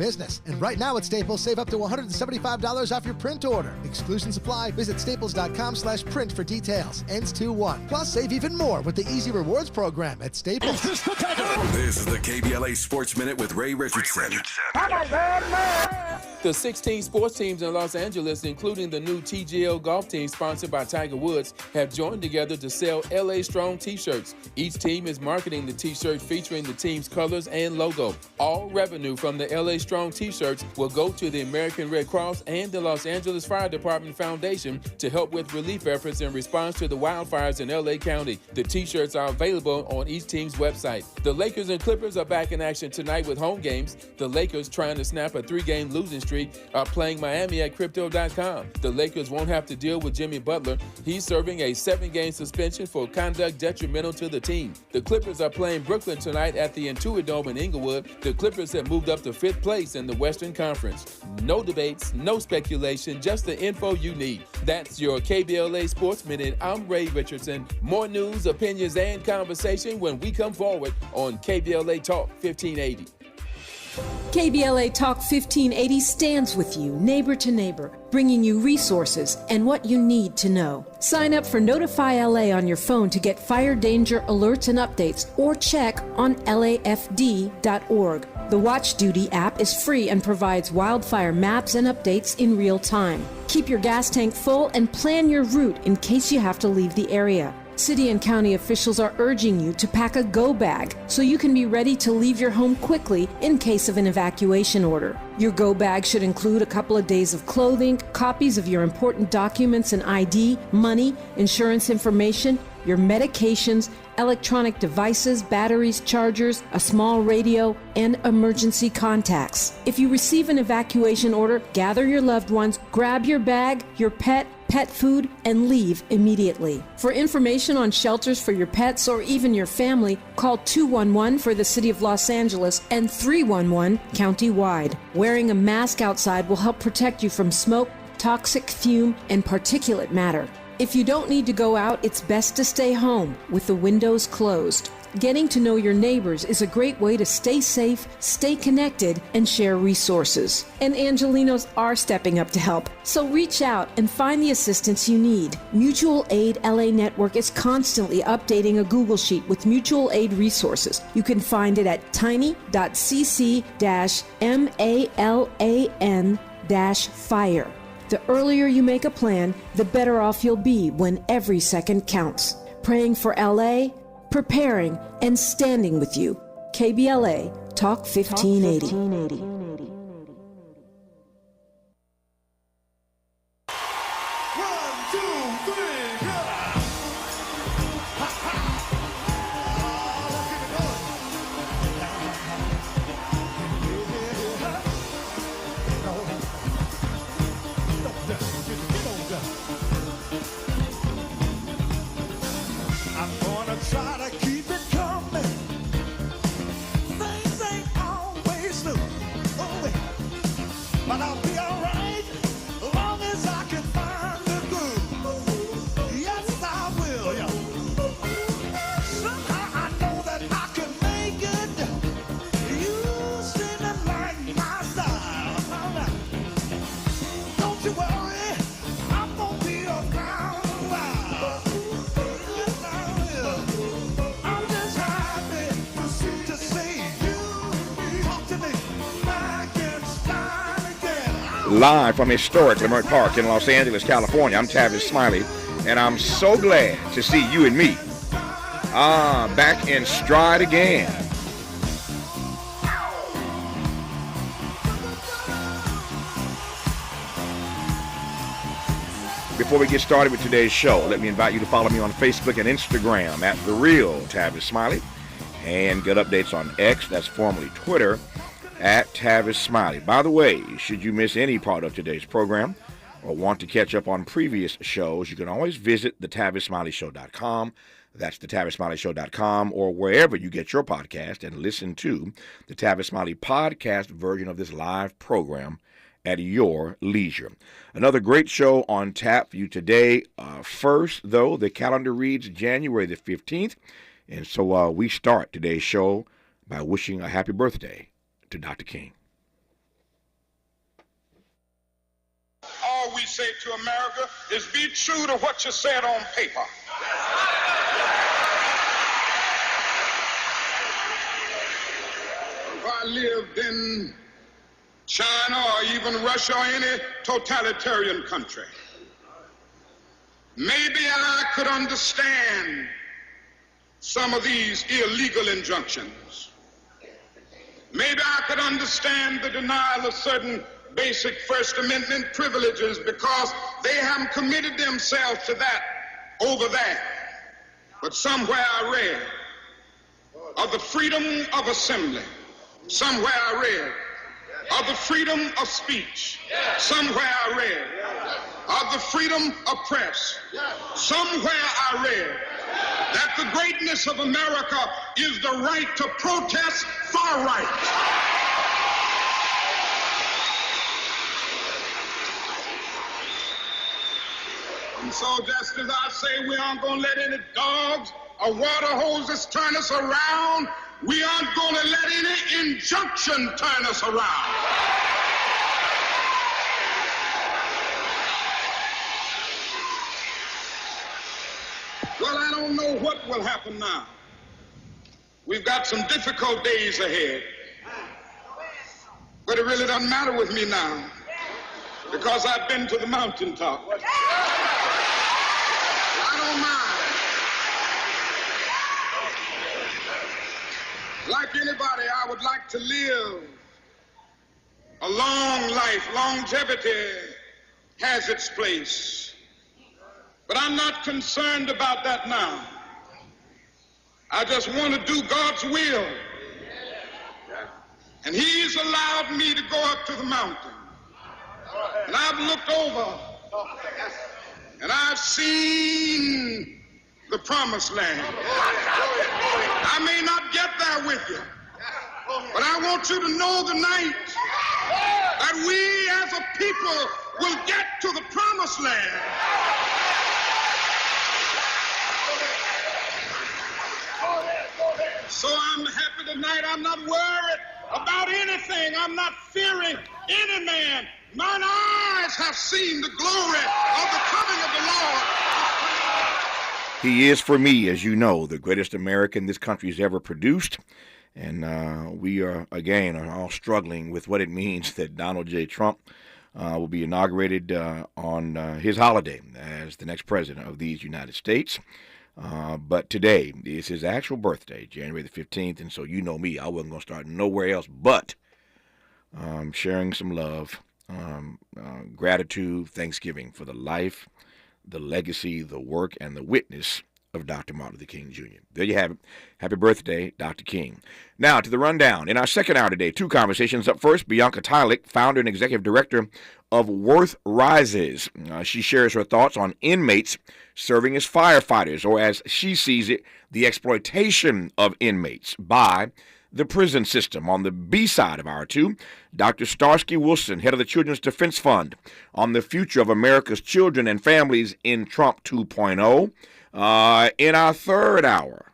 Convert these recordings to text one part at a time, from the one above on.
business. And right now at Staples, save up to $175 off your print order. Exclusions apply. Visit staples.com/print for details. Ends 2/1. Plus, save even more with the Easy Rewards program at Staples. This is the KBLA Sports Minute with Ray Richardson. The 16 sports teams in Los Angeles, including the new TGL golf team sponsored by Tiger Woods, have joined together to sell LA Strong t-shirts. Each team is marketing the t-shirt featuring the team's colors and logo. All revenue from the LA Strong t-shirts will go to the American Red Cross and the Los Angeles Fire Department Foundation to help with relief efforts in response to the wildfires in LA County. The t-shirts are available on each team's website. The Lakers and Clippers are back in action tonight with home games. The Lakers, trying to snap a 3-game losing streak, are playing Miami at Crypto.com. The Lakers won't have to deal with Jimmy Butler. He's serving a 7-game suspension for conduct detrimental to the team. The Clippers are playing Brooklyn tonight at the Intuit Dome in Inglewood. The Clippers have moved up to 5th place in the Western Conference. No debates, no speculation, just the info you need. That's your KBLA Sports Minute. I'm Ray Richardson. More news, opinions, and conversation when we come forward on KBLA Talk 1580. KBLA Talk 1580 stands with you, neighbor to neighbor, bringing you resources and what you need to know. Sign up for Notify LA on your phone to get fire danger alerts and updates, or check on lafd.org. The Watch Duty app is free and provides wildfire maps and updates in real time. Keep your gas tank full and plan your route in case you have to leave the area. City and county officials are urging you to pack a go bag so you can be ready to leave your home quickly in case of an evacuation order. Your go bag should include a couple of days of clothing, copies of your important documents and ID, money, insurance information, your medications, electronic devices, batteries, chargers, a small radio, and emergency contacts. If you receive an evacuation order, gather your loved ones, grab your bag, your pet food, and leave immediately. For information on shelters for your pets or even your family, call 211 for the City of Los Angeles and 311 county-wide. Wearing a mask outside will help protect you from smoke, toxic fume, and particulate matter. If you don't need to go out, it's best to stay home with the windows closed. Getting to know your neighbors is a great way to stay safe, stay connected, and share resources. And Angelinos are stepping up to help, so reach out and find the assistance you need. Mutual Aid LA Network is constantly updating a Google Sheet with mutual aid resources. You can find it at tiny.cc-malan-fire. The earlier you make a plan, the better off you'll be when every second counts. Praying for LA, preparing, and standing with you. KBLA Talk 1580. Live from historic Leimert Park in Los Angeles, California, I'm Tavis Smiley, and I'm so glad to see you and me back in stride again. Before we get started with today's show, let me invite you to follow me on Facebook and Instagram at The Real Tavis Smiley, and get updates on X, that's formerly Twitter, at Tavis Smiley. By the way, should you miss any part of today's program or want to catch up on previous shows, you can always visit thetavissmileyshow.com. That's thetavissmileyshow.com, or wherever you get your podcast, and listen to the Tavis Smiley podcast version of this live program at your leisure. Another great show on tap for you today. First, though, the calendar reads January the 15th, and so we start today's show by wishing a happy birthday to Dr. King. say to America is be true to what you said on paper. If I lived in China or even Russia or any totalitarian country, maybe I could understand some of these illegal injunctions. Maybe I could understand the denial of certain basic First Amendment privileges because they haven't committed themselves to that over there. But somewhere I read of the freedom of assembly. Somewhere I read of the freedom of speech. Somewhere I read of the freedom of press. Somewhere I read that the greatness of America is the right to protest far right. And so just as I say we aren't going to let any dogs or water hoses turn us around, we aren't going to let any injunction turn us around. Well, I don't know what will happen now. We've got some difficult days ahead. But it really doesn't matter with me now because I've been to the mountaintop. I don't mind. Like anybody, I would like to live a long life. Longevity has its place. But I'm not concerned about that now. I just want to do God's will. And He's allowed me to go up to the mountain. And I've looked over and I've seen the promised land. I may not get there with you, but I want you to know tonight that we as a people will get to the promised land. So I'm happy tonight. I'm not worried about anything. I'm not fearing any man. Mine eyes have seen the glory of the coming of the Lord. He is, for me, as you know, the greatest American this country has ever produced. And we are all struggling with what it means that Donald J. Trump will be inaugurated on his holiday as the next president of these United States. But today is his actual birthday, January the 15th, and so you know me, I wasn't going to start nowhere else but sharing some love, gratitude, thanksgiving for the life, the legacy, the work, and the witness of Dr. Martin Luther King Jr. There you have it. Happy birthday, Dr. King. Now, to the rundown. In our second hour today, two conversations. Up first, Bianca Tylick, founder and executive director of Worth Rises. She shares her thoughts on inmates serving as firefighters, or as she sees it, the exploitation of inmates by the prison system. On the B side of hour two, Dr. Starsky Wilson, head of the Children's Defense Fund, on the future of America's children and families in Trump 2.0. In our third hour,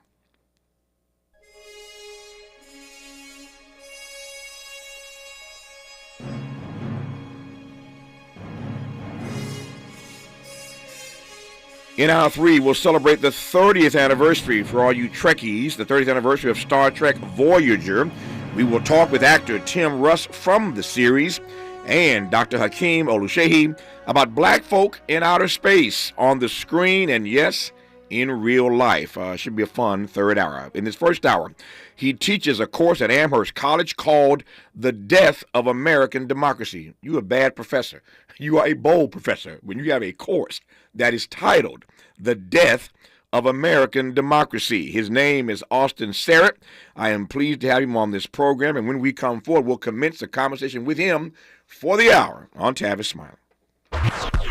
in hour three, we'll celebrate the 30th anniversary for all you Trekkies, the 30th anniversary of Star Trek Voyager. We will talk with actor Tim Russ from the series and Dr. Hakeem Oluseyi about black folk in outer space, on the screen, and yes, in real life. Should be a fun third hour. In this first hour, he teaches a course at Amherst College called The Death of American Democracy. You a bad professor. You are a bold professor when you have a course that is titled The Death of American Democracy. His name is Austin Serrett. I am pleased to have him on this program, and when we come forward, we'll commence a conversation with him for the hour on Tavis Smiley.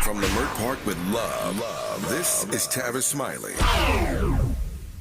From the Mert Park with love, this is Tavis Smiley.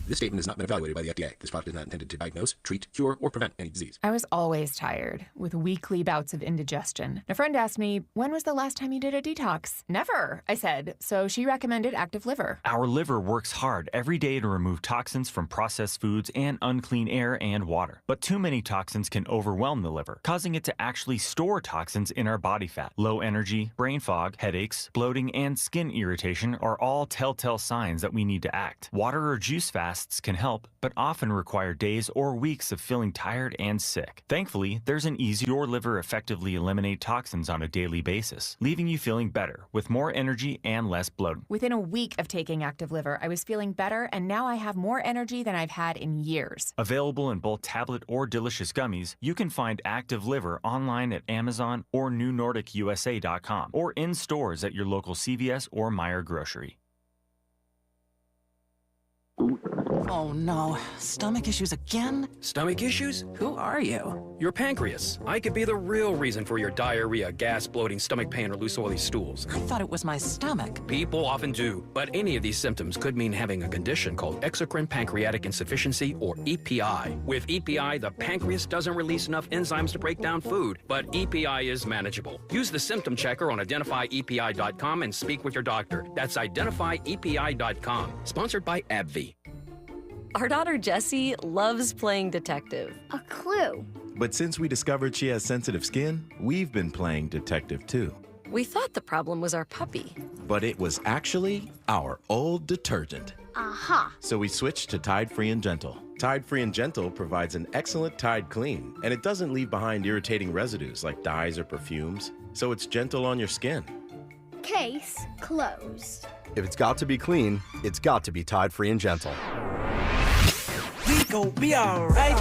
This statement has not been evaluated by the FDA. This product is not intended to diagnose, treat, cure, or prevent any disease. I was always tired, with weekly bouts of indigestion. A friend asked me, when was the last time you did a detox? Never, I said. So she recommended Active Liver. Our liver works hard every day to remove toxins from processed foods and unclean air and water. But too many toxins can overwhelm the liver, causing it to actually store toxins in our body fat. Low energy, brain fog, headaches, bloating, and skin irritation are all telltale signs that we need to act. Water or juice fasts can help, but often require days or weeks of feeling tired and sick. Thankfully, there's an easy your liver effectively eliminate toxins on a daily basis, leaving you feeling better with more energy and less bloating. Within a week of taking Active Liver, I was feeling better, and now I have more energy than I've had in years. Available in both tablet or delicious gummies, you can find Active Liver online at Amazon or NewNordicUSA.com or in stores at your local CVS or Meijer grocery. Oh no, stomach issues again? Stomach issues? Who are you? Your pancreas. I could be the real reason for your diarrhea, gas, bloating, stomach pain, or loose oily stools. I thought it was my stomach. People often do, but any of these symptoms could mean having a condition called exocrine pancreatic insufficiency, or EPI. With EPI, the pancreas doesn't release enough enzymes to break down food, but EPI is manageable. Use the symptom checker on identifyepi.com and speak with your doctor. That's identifyepi.com. Sponsored by AbbVie. Our daughter Jessie loves playing detective. A clue. But since we discovered she has sensitive skin, we've been playing detective too. We thought the problem was our puppy. But it was actually our old detergent. Aha. So we switched to Tide Free and Gentle. Tide Free and Gentle provides an excellent Tide clean, and it doesn't leave behind irritating residues like dyes or perfumes, so it's gentle on your skin. Case closed. If it's got to be clean, it's got to be Tide Free and Gentle. We gon' be alright.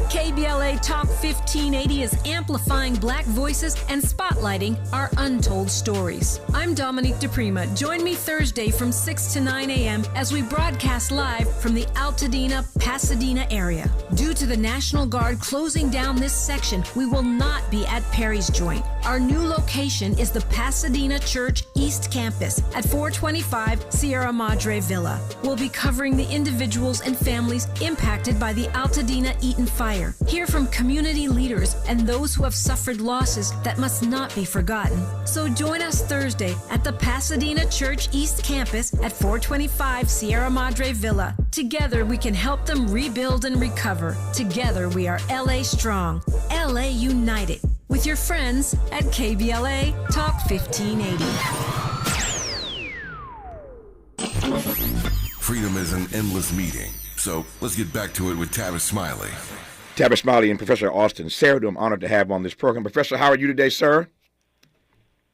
KBLA Talk 1580 is amplifying Black voices and spotlighting our untold stories. I'm Dominique DePrima. Join me Thursday from 6 to 9 a.m. as we broadcast live from the Altadena, Pasadena area. Due to the National Guard closing down this section, we will not be at Perry's Joint. Our new location is the Pasadena Church East Campus at 425 Sierra Madre Villa. We'll be covering the individuals and families impacted by the Altadena Eaton fire. Hear from community leaders and those who have suffered losses that must not be forgotten. So join us Thursday at the Pasadena Church East Campus at 425 Sierra Madre Villa. Together we can help them rebuild and recover. Together we are LA Strong, LA United. With your friends at KBLA Talk 1580. Freedom is an endless meeting. So let's get back to it with Tavis Smiley. Tavis Smiley and Professor Austin Sarah, who I'm honored to have on this program. Professor, how are you today, sir?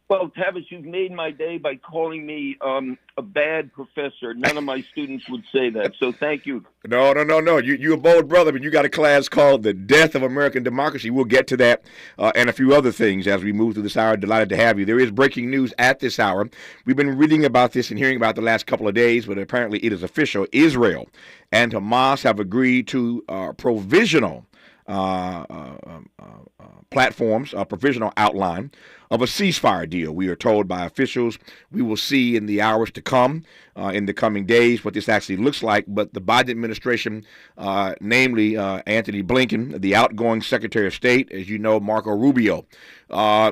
Well, Tavis, you've made my day by calling me a bad professor. None of my students would say that, so thank you. No. You're a bold brother, but you got a class called The Death of American Democracy. We'll get to that and a few other things as we move through this hour. Delighted to have you. There is breaking news at this hour. We've been reading about this and hearing about it the last couple of days, but apparently it is official. Israel and Hamas have agreed to provisional platforms, a provisional outline of a ceasefire deal. We are told by officials we will see in the hours to come, in the coming days, what this actually looks like. But the Biden administration, namely Anthony Blinken, the outgoing Secretary of State, as you know, Marco Rubio,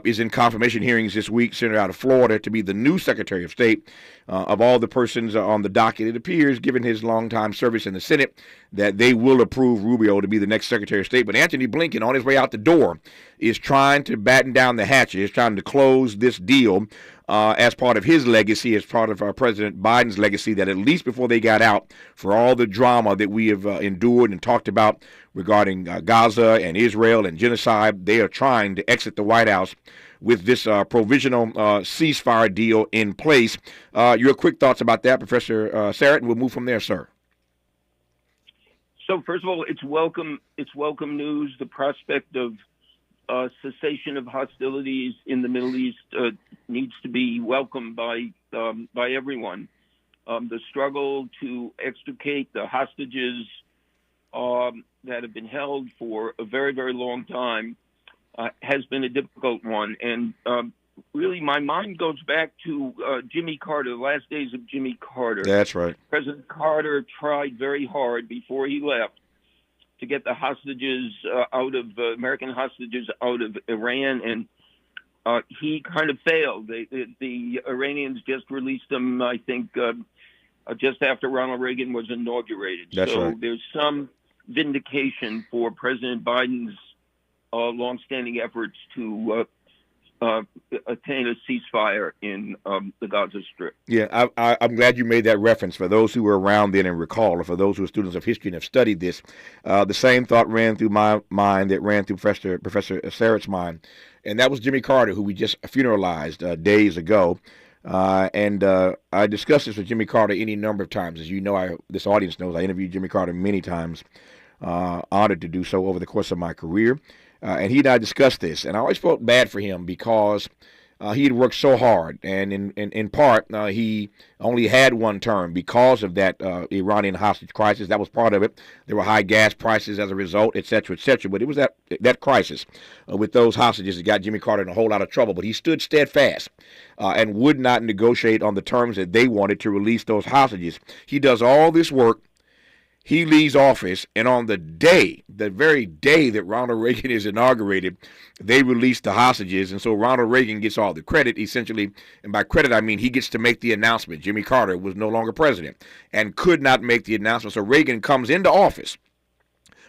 is in confirmation hearings this week, senator out of Florida, to be the new Secretary of State. Of all the persons on the docket, it appears, given his longtime service in the Senate, that they will approve Rubio to be the next Secretary of State. But Anthony Blinken, on his way out the door, is trying to batten down the hatches, trying to close this deal as part of his legacy, as part of President Biden's legacy, that at least before they got out, for all the drama that we have endured and talked about regarding Gaza and Israel and genocide, they are trying to exit the White House with this provisional ceasefire deal in place. Your quick thoughts about that, Professor Sarrett, and we'll move from there, sir. So first of all, it's welcome news. The prospect of cessation of hostilities in the Middle East needs to be welcomed by everyone. The struggle to extricate the hostages that have been held for a very, very long time has been a difficult one. And really, my mind goes back to Jimmy Carter, the last days of Jimmy Carter. That's right. President Carter tried very hard before he left to get the hostages American hostages out of Iran, and he kind of failed. The Iranians just released them, I think, just after Ronald Reagan was inaugurated. That's so right. There's some vindication for President Biden's longstanding efforts to attain a ceasefire in the Gaza Strip. Yeah, I'm glad you made that reference. For those who were around then and recall, or for those who are students of history and have studied this, the same thought ran through my mind that ran through Professor Sarrett's mind, and that was Jimmy Carter, who we just funeralized days ago. And I discussed this with Jimmy Carter any number of times. As you know, this audience knows, I interviewed Jimmy Carter many times, honored to do so over the course of my career. And he and I discussed this, and I always felt bad for him because he had worked so hard, and in part, he only had one term because of that Iranian hostage crisis. That was part of it. There were high gas prices as a result, et cetera, et cetera. But it was that crisis with those hostages that got Jimmy Carter in a whole lot of trouble. But he stood steadfast and would not negotiate on the terms that they wanted to release those hostages. He does all this work. He leaves office, and on the very day that Ronald Reagan is inaugurated, they release the hostages, and so Ronald Reagan gets all the credit, essentially, and by credit I mean he gets to make the announcement. Jimmy Carter was no longer president and could not make the announcement, so Reagan comes into office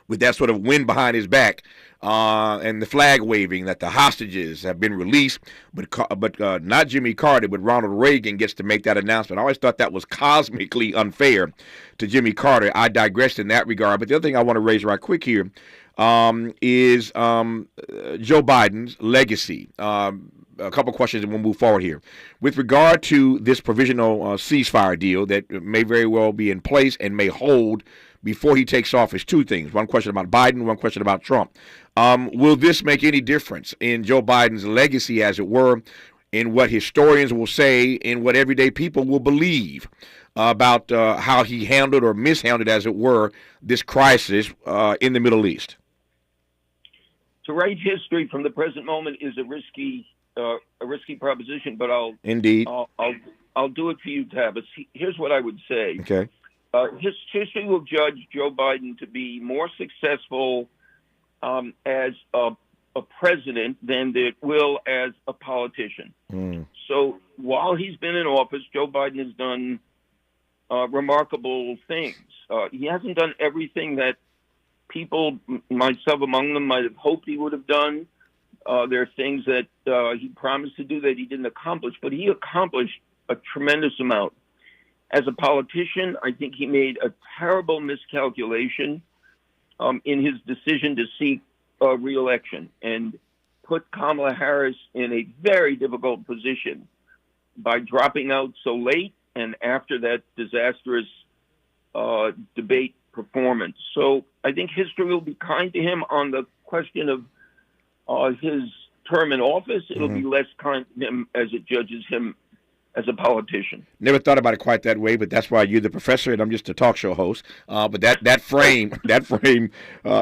with that sort of wind behind his back and the flag waving that the hostages have been released, but not Jimmy Carter, but Ronald Reagan gets to make that announcement. I always thought that was cosmically unfair to Jimmy Carter. I digressed in that regard. But the other thing I want to raise right quick here is Joe Biden's legacy. A couple questions and we'll move forward here. With regard to this provisional ceasefire deal that may very well be in place and may hold before he takes office, two things. One question about Biden, one question about Trump. Will this make any difference in Joe Biden's legacy, as it were, in what historians will say, in what everyday people will believe about how he handled or mishandled, as it were, this crisis in the Middle East? To write history from the present moment is a risky proposition, but I'll do it for you, Tavis. Here's what I would say. Okay. History will judge Joe Biden to be more successful as a president than it will as a politician. So while he's been in office, Joe Biden has done remarkable things. He hasn't done everything that people, myself among them, might have hoped he would have done. There are things that he promised to do that he didn't accomplish, but he accomplished a tremendous amount. As a politician, I think he made a terrible miscalculation in his decision to seek re-election and put Kamala Harris in a very difficult position by dropping out so late and after that disastrous debate performance. So I think history will be kind to him on the question of his term in office. It'll be less kind to him as it judges him as a politician. Never thought about it quite that way, but that's why you're the professor and I'm just a talk show host. But that frame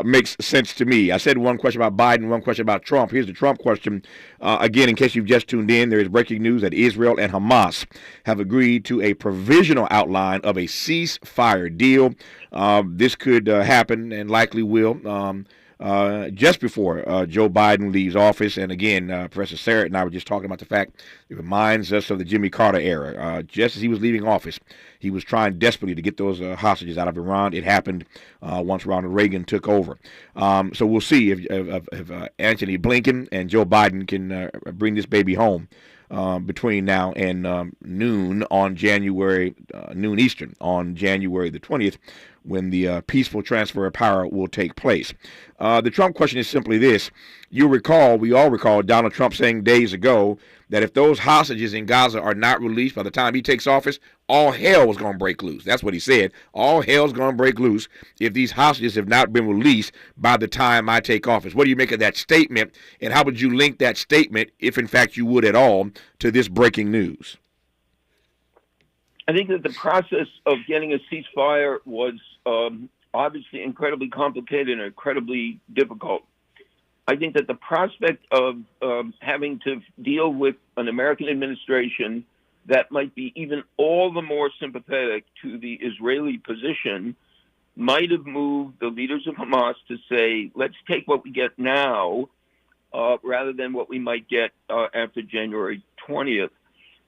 makes sense to me. I said one question about Biden, one question about Trump. Here's the Trump question. Again, in case you've just tuned in, there is breaking news that Israel and Hamas have agreed to a provisional outline of a ceasefire deal. This could happen and likely will. Just before Joe Biden leaves office. And again, Professor Sarrett and I were just talking about the fact it reminds us of the Jimmy Carter era. Just as he was leaving office, he was trying desperately to get those hostages out of Iran. It happened once Ronald Reagan took over. So we'll see if Anthony Blinken and Joe Biden can bring this baby home between now and noon Eastern on January the 20th, when the peaceful transfer of power will take place. The Trump question is simply this. We all recall Donald Trump saying days ago that if those hostages in Gaza are not released by the time he takes office, all hell was going to break loose. That's what he said. All hell's going to break loose if these hostages have not been released by the time I take office. What do you make of that statement, and how would you link that statement, if in fact you would at all, to this breaking news? I think that the process of getting a ceasefire was obviously incredibly complicated and incredibly difficult. I think that the prospect of having to deal with an American administration that might be even all the more sympathetic to the Israeli position might have moved the leaders of Hamas to say, let's take what we get now rather than what we might get after January 20th.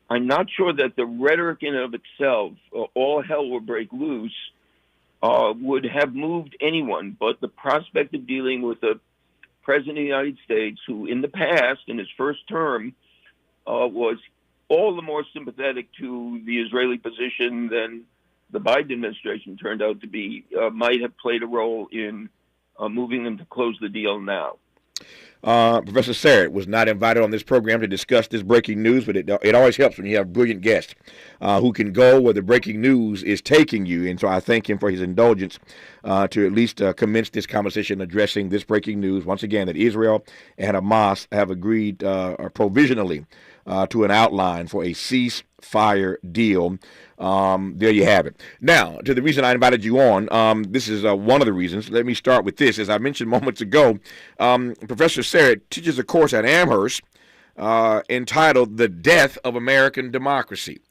I'm not sure that the rhetoric in and of itself, all hell will break loose, would have moved anyone, but the prospect of dealing with a President of the United States who in the past, in his first term, was all the more sympathetic to the Israeli position than the Biden administration turned out to be, might have played a role in moving them to close the deal now. Professor Sarrett was not invited on this program to discuss this breaking news, but it always helps when you have brilliant guests who can go where the breaking news is taking you. And so I thank him for his indulgence to at least commence this conversation addressing this breaking news, once again, that Israel and Hamas have agreed provisionally to an outline for a ceasefire deal. There you have it. Now, to the reason I invited you on, this is one of the reasons. Let me start with this. As I mentioned moments ago, Professor Sarrett teaches a course at Amherst entitled The Death of American Democracy.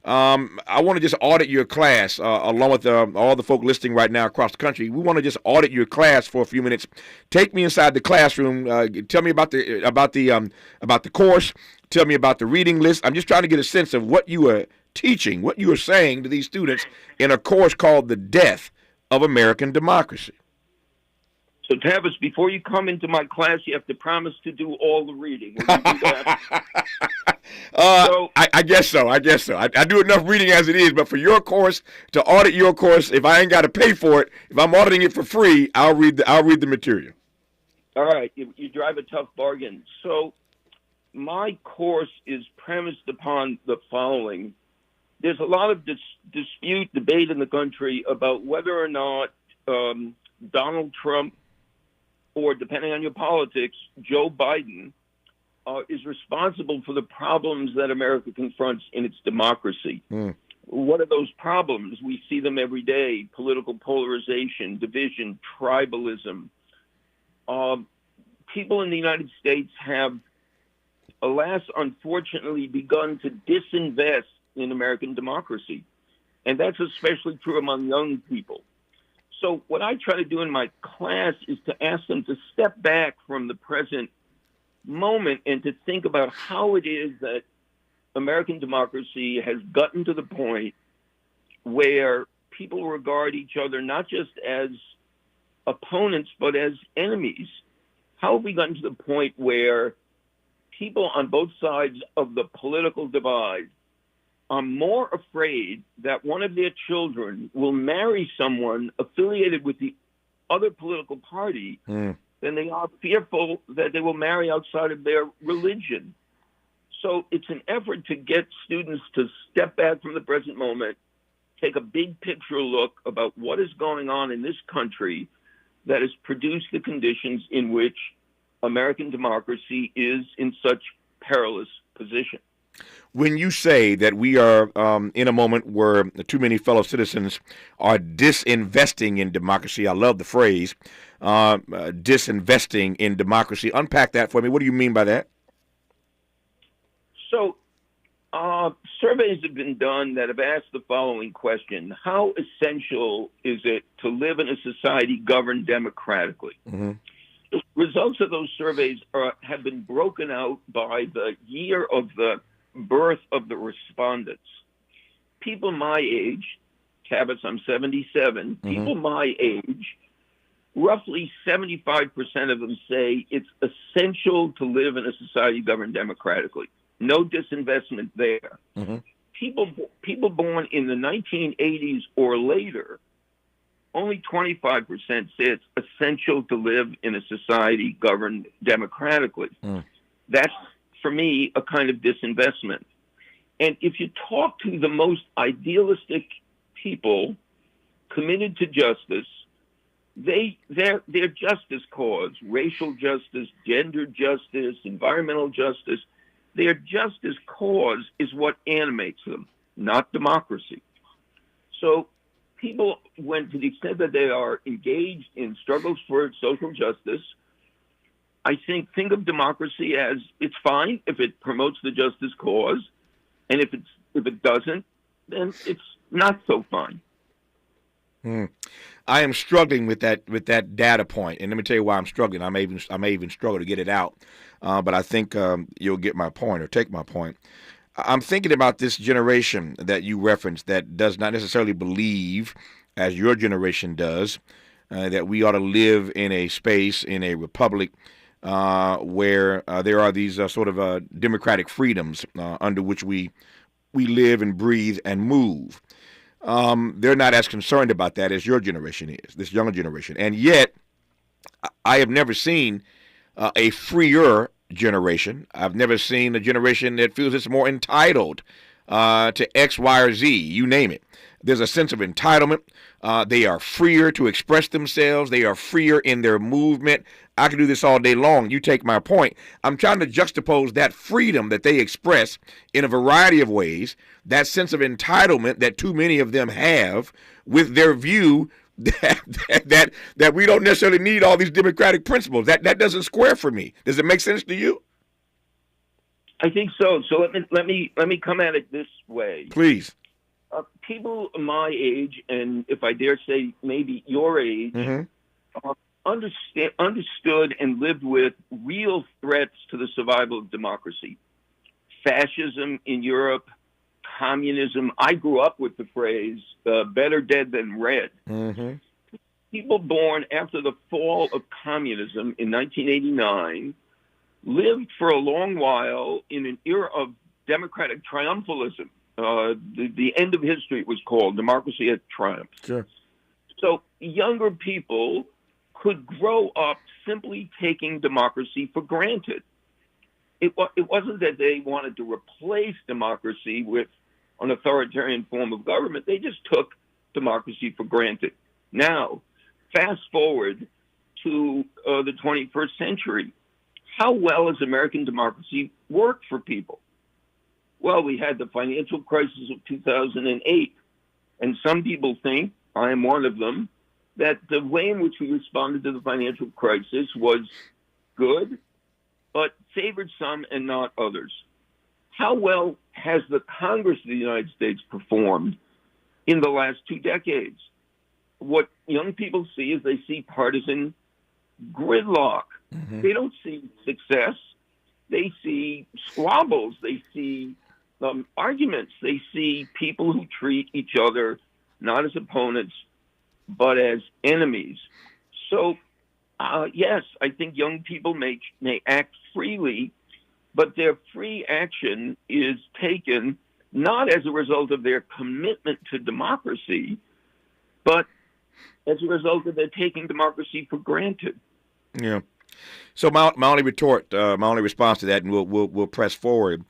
I want to just audit your class along with all the folk listening right now across the country. We want to just audit your class for a few minutes. Take me inside the classroom. Tell me about the course. Tell me about the reading list. I'm just trying to get a sense of what you are teaching, what you are saying to these students in a course called The Death of American Democracy. So, Tavis, before you come into my class, you have to promise to do all the reading. Will you do that? I guess so. I do enough reading as it is, but for your course, to audit your course, if I ain't got to pay for it, if I'm auditing it for free, I'll read the material. All right. You drive a tough bargain. So my course is premised upon the following. There's a lot of dispute, debate in the country about whether or not Donald Trump, or depending on your politics, Joe Biden, is responsible for the problems that America confronts in its democracy. What are those problems? We see them every day: political polarization, division, tribalism. People in the United States have, alas, unfortunately, begun to disinvest in American democracy. And that's especially true among young people. So what I try to do in my class is to ask them to step back from the present moment and to think about how it is that American democracy has gotten to the point where people regard each other not just as opponents, but as enemies. How have we gotten to the point where people on both sides of the political divide are more afraid that one of their children will marry someone affiliated with the other political party than they are fearful that they will marry outside of their religion? So it's an effort to get students to step back from the present moment, take a big picture look about what is going on in this country that has produced the conditions in which American democracy is in such perilous position. When you say that we are in a moment where too many fellow citizens are disinvesting in democracy, I love the phrase, disinvesting in democracy. Unpack that for me. What do you mean by that? So surveys have been done that have asked the following question: how essential is it to live in a society governed democratically? The results of those surveys have been broken out by the year of the birth of the respondents. People my age, Tavis, I'm 77, people my age, roughly 75% of them say it's essential to live in a society governed democratically. No disinvestment there. People born in the 1980s or later, only 25% say it's essential to live in a society governed democratically. That's, for me, a kind of disinvestment. And if you talk to the most idealistic people committed to justice, their justice cause, racial justice, gender justice, environmental justice, their justice cause is what animates them, not democracy. So people, when to the extent that they are engaged in struggles for social justice, I think of democracy as it's fine if it promotes the justice cause, and if it doesn't, then it's not so fine. I am struggling with that data point, and let me tell you why I'm struggling. I may even struggle to get it out, but I think you'll get my point or take my point. I'm thinking about this generation that you referenced that does not necessarily believe, as your generation does, that we ought to live in a space, in a republic, where there are these sort of democratic freedoms under which we live and breathe and move. They're not as concerned about that as your generation is, this younger generation. And yet, I have never seen a freer generation. I've never seen a generation that feels it's more entitled to X, Y, or Z, you name it. There's a sense of entitlement. They are freer to express themselves. They are freer in their movement. I can do this all day long. You take my point. I'm trying to juxtapose that freedom that they express in a variety of ways, that sense of entitlement that too many of them have, with their view that we don't necessarily need all these democratic principles. That doesn't square for me. Does it make sense to you? I think so. So let me come at it this way. Please. People my age, and if I dare say maybe your age, understood and lived with real threats to the survival of democracy. Fascism in Europe, communism. I grew up with the phrase, better dead than red. People born after the fall of communism in 1989 lived for a long while in an era of democratic triumphalism. The end of history, it was called. Democracy had triumphed. Sure. So younger people could grow up simply taking democracy for granted. It wasn't that they wanted to replace democracy with an authoritarian form of government. They just took democracy for granted. Now, fast forward to the 21st century. How well has American democracy worked for people? Well, we had the financial crisis of 2008, and some people think, I am one of them, that the way in which we responded to the financial crisis was good, but favored some and not others. How well has the Congress of the United States performed in the last 2 decades? What young people see is they see partisan gridlock. They don't see success. They see squabbles. They see arguments. They see people who treat each other not as opponents, but as enemies. So, yes, I think young people may act freely, but their free action is taken not as a result of their commitment to democracy, but as a result of their taking democracy for granted. Yeah. So my only retort, my only response to that, and we'll press forward,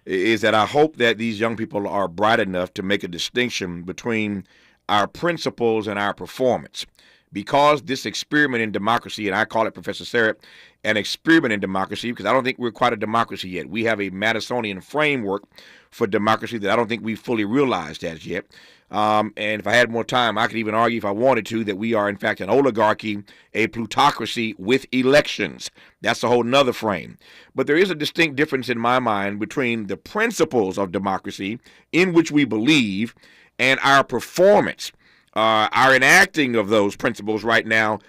is that I hope that these young people are bright enough to make a distinction between our principles and our performance. Because this experiment in democracy, and I call it, Professor Sarah, an experiment in democracy, because I don't think we're quite a democracy yet. We have a Madisonian framework for democracy that I don't think we've fully realized as yet. And if I had more time, I could even argue, if I wanted to, that we are, in fact, an oligarchy, a plutocracy with elections. That's a whole nother frame. But there is a distinct difference in my mind between the principles of democracy in which we believe and our performance, our enacting of those principles right now,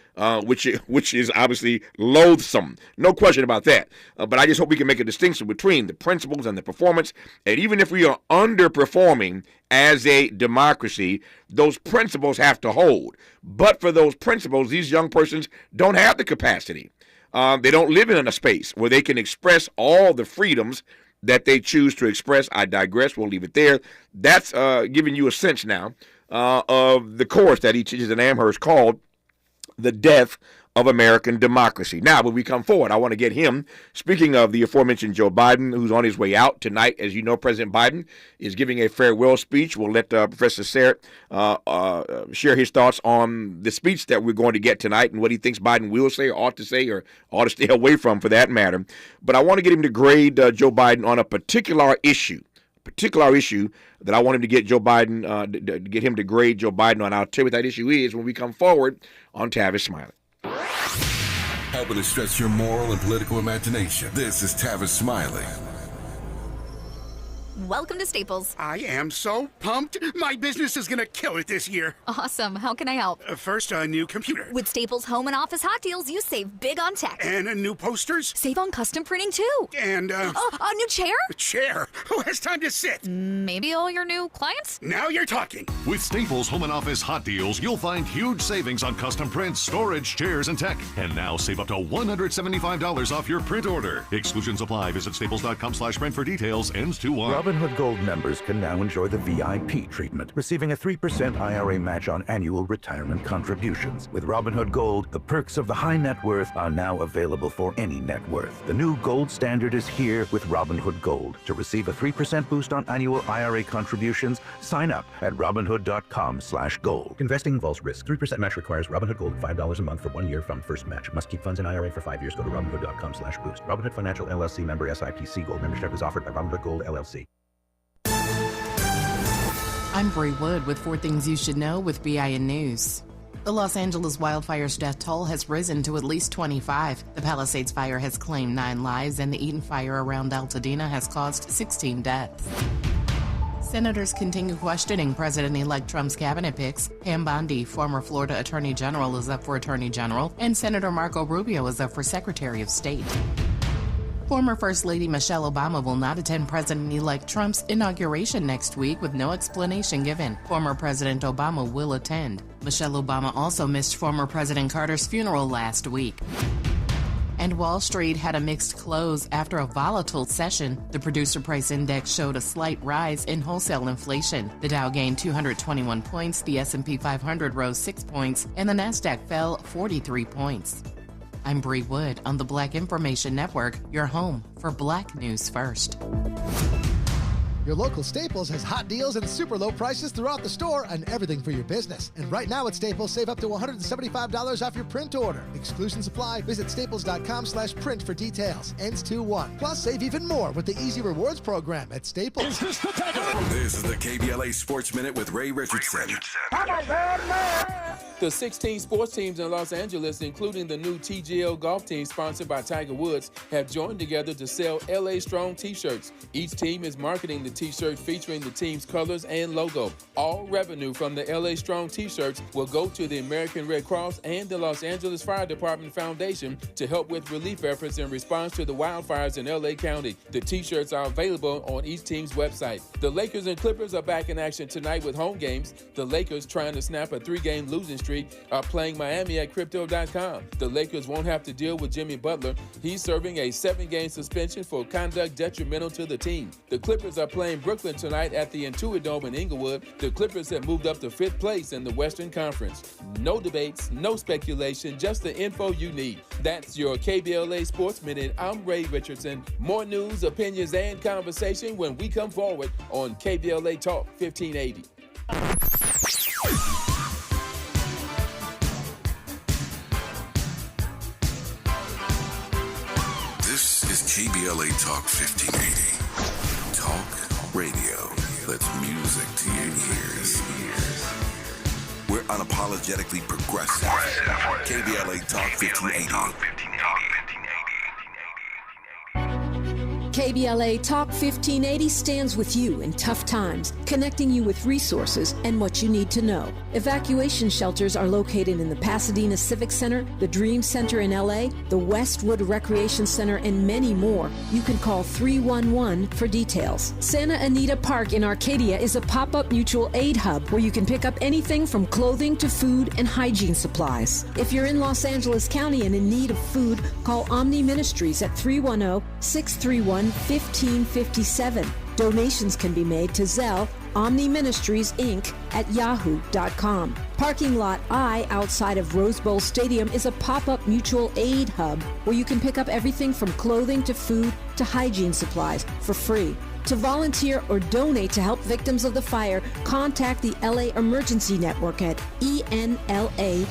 which is obviously loathsome. No question about that. But I just hope we can make a distinction between the principles and the performance. And even if we are underperforming as a democracy, those principles have to hold. But for those principles, these young persons don't have the capacity. They don't live in a space where they can express all the freedoms that they choose to express. I digress. We'll leave it there. That's giving you a sense now of the course that he teaches in Amherst called The Death of American Democracy. Now, when we come forward, I want to get him, speaking of the aforementioned Joe Biden, who's on his way out tonight. As you know, President Biden is giving a farewell speech. We'll let Professor Sarah share his thoughts on the speech that we're going to get tonight and what he thinks Biden will say or ought to stay away from, for that matter. But I want to get him to grade Joe Biden on a particular issue that I want him to get Joe Biden, get him to grade Joe Biden on. I'll tell you what that issue is when we come forward on Tavis Smiley. helping to stretch your moral and political imagination. This is Tavis Smiley. Welcome to Staples. I am so pumped. My business is going to kill it this year. Awesome. How can I help? First, a new computer. With Staples Home and Office Hot Deals, you save big on tech. And new posters. Save on custom printing, too. And, a new chair? A chair? Who has time to sit? Maybe all your new clients? Now you're talking. With Staples Home and Office Hot Deals, you'll find huge savings on custom prints, storage, chairs, and tech. And now save up to $175 off your print order. Exclusions apply. Visit staples.com/print for details. Ends 2/1. Robinhood Gold members can now enjoy the VIP treatment, receiving a 3% IRA match on annual retirement contributions. With Robinhood Gold, the perks of the high net worth are now available for any net worth. The new gold standard is here with Robinhood Gold. To receive a 3% boost on annual IRA contributions, sign up at robinhood.com/gold. Investing involves risk. 3% match requires Robinhood Gold $5 a month for 1 year from first match. Must keep funds in IRA for 5 years. Go to robinhood.com/boost. Robinhood Financial LLC member SIPC. Gold membership is offered by Robinhood Gold LLC. I'm Bree Wood with 4 things you should know with BIN News. The Los Angeles wildfire's death toll has risen to at least 25. The Palisades fire has claimed 9 lives, and the Eaton fire around Altadena has caused 16 deaths. Senators continue questioning President-elect Trump's cabinet picks. Pam Bondi, former Florida Attorney General, is up for Attorney General, and Senator Marco Rubio is up for Secretary of State. Former First Lady Michelle Obama will not attend President-elect Trump's inauguration next week with no explanation given. Former President Obama will attend. Michelle Obama also missed former President Carter's funeral last week. And Wall Street had a mixed close after a volatile session. The producer price index showed a slight rise in wholesale inflation. The Dow gained 221 points, the S&P 500 rose 6 points, and the Nasdaq fell 43 points. I'm Bree Wood on the Black Information Network, your home for Black News First. Your local Staples has hot deals and super low prices throughout the store on everything for your business. And right now at Staples, save up to $175 off your print order. Exclusions apply. Visit staples.com/print for details. Ends 2/1. Plus, save even more with the Easy Rewards program at Staples. This is the KBLA Sports Minute with Ray Richardson. The 16 sports teams in Los Angeles, including the new TGL golf team sponsored by Tiger Woods, have joined together to sell LA Strong t-shirts. Each team is marketing the t-shirt featuring the team's colors and logo. All revenue from the LA Strong t-shirts will go to the American Red Cross and the Los Angeles Fire Department Foundation to help with relief efforts in response to the wildfires in LA County. The t-shirts are available on each team's website. The Lakers and Clippers are back in action tonight with home games. The Lakers, trying to snap a 3-game losing streak, are playing Miami at Crypto.com. The Lakers won't have to deal with Jimmy Butler. He's serving a 7-game suspension for conduct detrimental to the team. The Clippers are playing Brooklyn tonight at the Intuit Dome in Inglewood. The Clippers have moved up to 5th place in the Western Conference. No debates, no speculation, just the info you need. That's your KBLA Sports Minute. I'm Ray Richardson. More news, opinions, and conversation when we come forward on KBLA Talk 1580. This is KBLA Talk 1580. Talk radio. That's music to your ears. We're unapologetically progressive. KBLA Talk 1580. KBLA Talk 1580 stands with you in tough times, connecting you with resources and what you need to know. Evacuation shelters are located in the Pasadena Civic Center, the Dream Center in LA, the Westwood Recreation Center, and many more. You can call 311 for details. Santa Anita Park in Arcadia is a pop-up mutual aid hub where you can pick up anything from clothing to food and hygiene supplies. If you're in Los Angeles County and in need of food, call Omni Ministries at 310-631-1557. Donations can be made to Zelle, Omni Ministries, Inc. at yahoo.com. Parking Lot I outside of Rose Bowl Stadium is a pop-up mutual aid hub where you can pick up everything from clothing to food to hygiene supplies for free. To volunteer or donate to help victims of the fire, contact the LA Emergency Network at enla.org.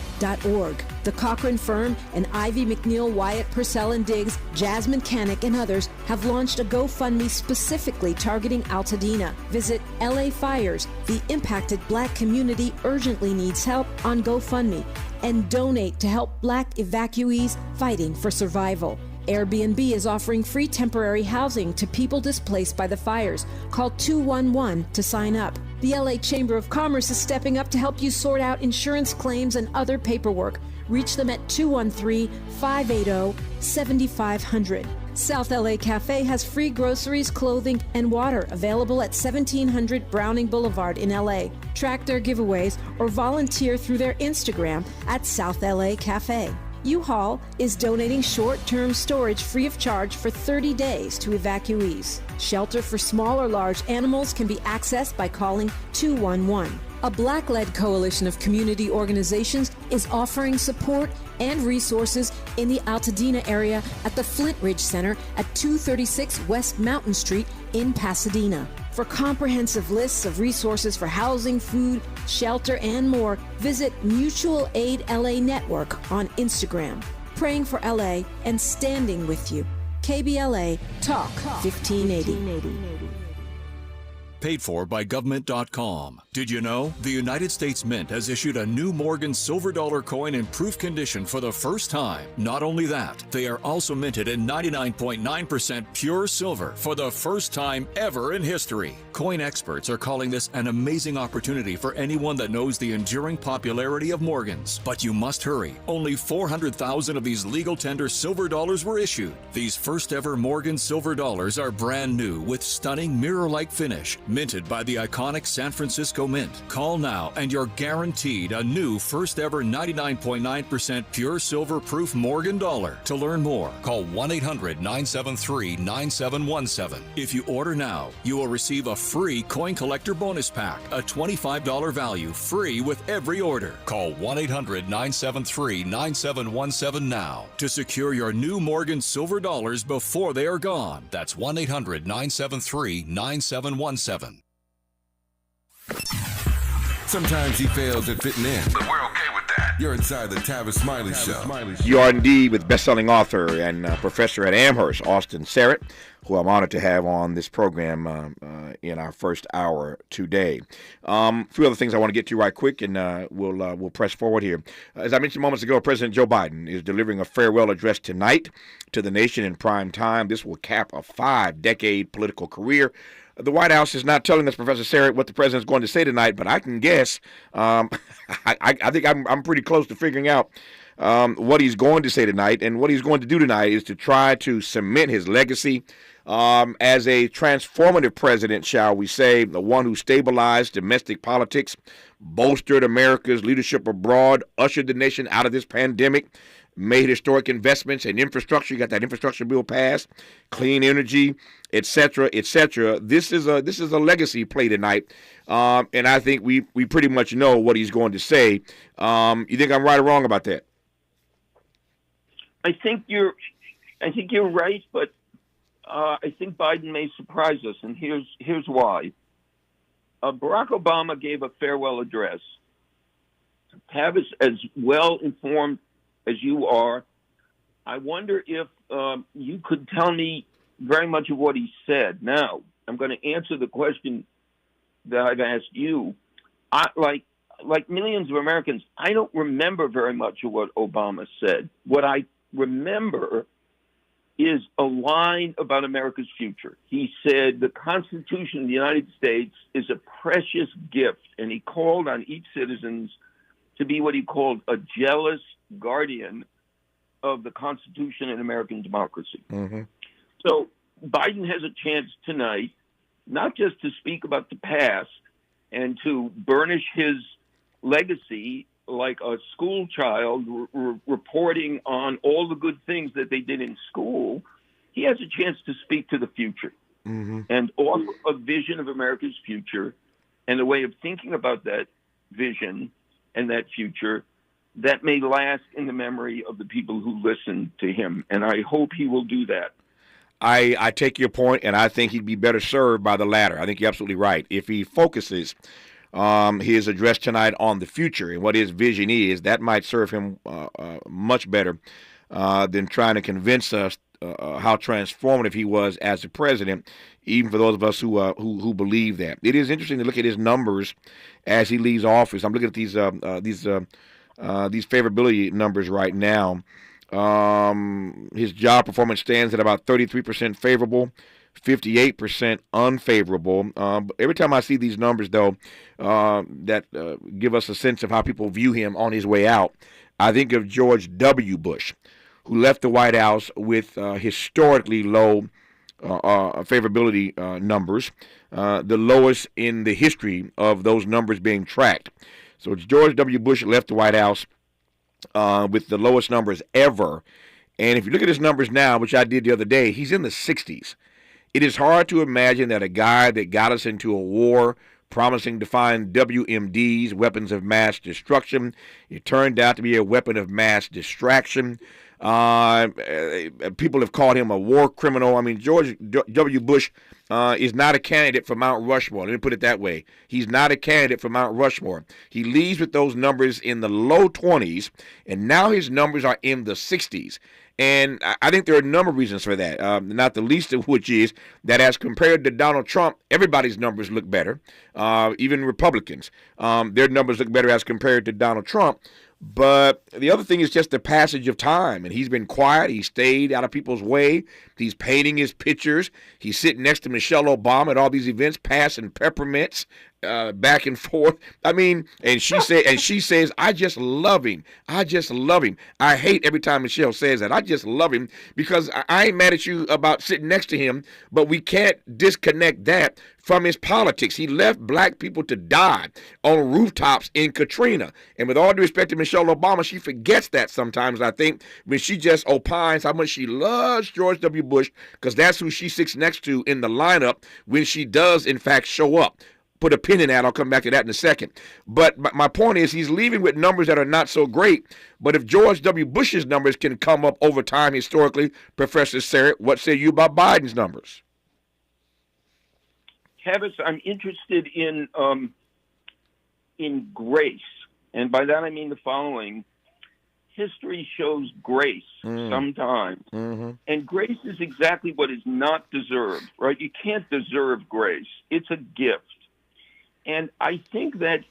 The Cochran Firm and Ivy McNeil, Wyatt, Purcell and Diggs, Jasmine Canick, and others have launched a GoFundMe specifically targeting Altadena. Visit LA Fires. The impacted Black community urgently needs help on GoFundMe, and donate to help Black evacuees fighting for survival. Airbnb is offering free temporary housing to people displaced by the fires. Call 211 to sign up. The LA Chamber of Commerce is stepping up to help you sort out insurance claims and other paperwork. Reach them at 213-580-7500. South LA Cafe has free groceries, clothing, and water available at 1700 Browning Boulevard in LA. Track their giveaways or volunteer through their Instagram at South LA Cafe. U-Haul is donating short-term storage free of charge for 30 days to evacuees. Shelter for small or large animals can be accessed by calling 211. A Black-led coalition of community organizations is offering support and resources in the Altadena area at the Flint Ridge Center at 236 West Mountain Street in Pasadena. For comprehensive lists of resources for housing, food, shelter, and more, visit Mutual Aid LA Network on Instagram. Praying for LA and standing with you. KBLA Talk 1580. Paid for by government.com. Did you know? The United States Mint has issued a new Morgan silver dollar coin in proof condition for the first time. Not only that, they are also minted in 99.9% pure silver for the first time ever in history. Coin experts are calling this an amazing opportunity for anyone that knows the enduring popularity of Morgans. But you must hurry. Only 400,000 of these legal tender silver dollars were issued. These first ever Morgan silver dollars are brand new with stunning mirror-like finish, minted by the iconic San Francisco Mint. Call now and you're guaranteed a new first ever 99.9% pure silver proof Morgan dollar. To learn more, call 1-800-973-9717. If you order now, you will receive a free coin collector bonus pack, a $25 value, free with every order. Call 1-800-973-9717 now to secure your new Morgan silver dollars before they are gone. That's 1-800-973-9717. Sometimes he fails at fitting in, but we're okay with that. You're inside the Tavis Smiley Show. You are indeed with best-selling author and professor at Amherst, Austin Serrett, who I'm honored to have on this program in our first hour today. A few other things I want to get to right quick, and we'll press forward here. As I mentioned moments ago, President Joe Biden is delivering a farewell address tonight to the nation in prime time. This will cap a 5-decade political career. The White House is not telling us, Professor Serrett, what the president's going to say tonight, but I can guess. I think I'm pretty close to figuring out what he's going to say tonight. And what he's going to do tonight is to try to cement his legacy as a transformative president, shall we say, the one who stabilized domestic politics, bolstered America's leadership abroad, ushered the nation out of this pandemic, made historic investments in infrastructure. You got that infrastructure bill passed, clean energy, et cetera, et cetera. This is a legacy play tonight, and I think we pretty much know what he's going to say. You think I'm right or wrong about that? I think you're right, but I think Biden may surprise us, and here's why. Barack Obama gave a farewell address. Tavis, as well informed as you are, I wonder if you could tell me very much of what he said. Now, I'm going to answer the question that I've asked you. Like millions of Americans, I don't remember very much of what Obama said. What I remember is a line about America's future. He said the Constitution of the United States is a precious gift, and he called on each citizen to be what he called a jealous guardian of the Constitution and American democracy. Mm-hmm. So Biden has a chance tonight, not just to speak about the past and to burnish his legacy like a school child reporting on all the good things that they did in school. He has a chance to speak to the future and offer a vision of America's future and a way of thinking about that vision and that future that may last in the memory of the people who listen to him. And I hope he will do that. I take your point, and I think he'd be better served by the latter. I think you're absolutely right. If he focuses his address tonight on the future and what his vision is, that might serve him much better than trying to convince us how transformative he was as a president, even for those of us who believe that. It is interesting to look at his numbers as he leaves office. I'm looking at these favorability numbers right now. His job performance stands at about 33% favorable, 58% unfavorable. Every time I see these numbers, though, that give us a sense of how people view him on his way out, I think of George W. Bush, who left the White House with historically low favorability numbers, the lowest in the history of those numbers being tracked. So George W. Bush left the White House with the lowest numbers ever. And if you look at his numbers now, which I did the other day, he's in the 60s. It is hard to imagine that a guy that got us into a war promising to find WMDs, weapons of mass destruction, it turned out to be a weapon of mass distraction. People have called him a war criminal. I mean, George W. Bush is not a candidate for Mount Rushmore. Let me put it that way. He's not a candidate for Mount Rushmore. He leaves with those numbers in the low 20s, and now his numbers are in the 60s. And I think there are a number of reasons for that, not the least of which is that as compared to Donald Trump, everybody's numbers look better, even Republicans. Their numbers look better as compared to Donald Trump. But the other thing is just the passage of time, and he's been quiet. He stayed out of people's way. He's painting his pictures. He's sitting next to Michelle Obama at all these events, passing peppermints back and forth. I mean, and she says, I just love him. I just love him. I hate every time Michelle says that. I just love him because I ain't mad at you about sitting next to him, but we can't disconnect that from his politics. He left black people to die on rooftops in Katrina. And with all due respect to Michelle Obama, she forgets that sometimes, I think, when she just opines how much she loves George W. Bush, because that's who she sits next to in the lineup when she does, in fact, show up. Put a pin in that. I'll come back to that in a second. But my point is he's leaving with numbers that are not so great. But if George W. Bush's numbers can come up over time historically, Professor Sarrett, what say you about Biden's numbers? Tavis, I'm interested in grace. And by that I mean the following. History shows grace sometimes. Mm-hmm. And grace is exactly what is not deserved, right? You can't deserve grace. It's a gift. And I think that